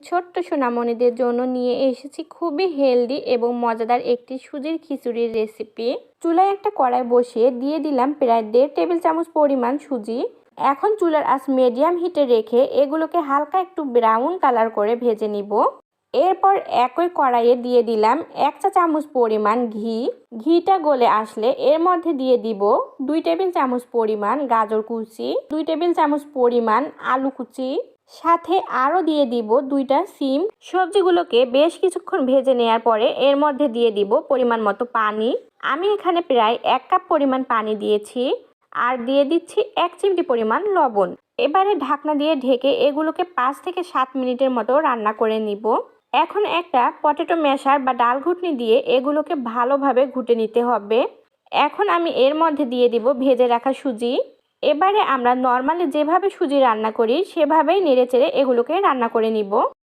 ছোট্ট সোনামণিদের জন্য নিয়ে এসেছি খুবই হেলদি এবং মজাদার একটি সুজির খিচুড়ির রেসিপি। চুলায় একটা কড়াই বসিয়ে দিয়ে দিলাম প্রায় 1.5 টেবিল চামচ পরিমাণ সুজি। এখন চুলার আঁচ মিডিয়াম হিটে রেখে এগুলোকে হালকা একটু ব্রাউন কালার করে ভেজে নিব। এরপর একই কড়াইয়ে দিয়ে দিলাম 1 চা চামচ পরিমাণ ঘি। ঘিটা গলে আসলে এর মধ্যে দিয়ে দিব 2 টেবিল চামচ পরিমাণ গাজর কুচি, 2 টেবিল চামচ পরিমাণ আলু কুচি, সাথে আরও দিয়ে দিব 2টা সিম। সবজিগুলোকে বেশ কিছুক্ষণ ভেজে নেওয়ার পরে এর মধ্যে দিয়ে দিব পরিমাণ মতো পানি। আমি এখানে প্রায় 1 কাপ পরিমাণ পানি দিয়েছি আর দিয়ে দিচ্ছি 1 চিমটি পরিমাণ লবণ। এবারে ঢাকনা দিয়ে ঢেকে এগুলোকে 5 থেকে 7 মিনিটের মতো রান্না করে নিব। এখন একটা পটেটো ম্যাশার বা ডাল ঘুটনি দিয়ে এগুলোকে ভালোভাবে ঘুটে নিতে হবে। এখন আমি এর মধ্যে দিয়ে দিব ভেজে রাখা সুজি। এবারে আমরা নর্মালি যেভাবে সুজি রান্না করি সেভাবেই নেড়েচেড়ে এগুলোকে রান্না করে নিব।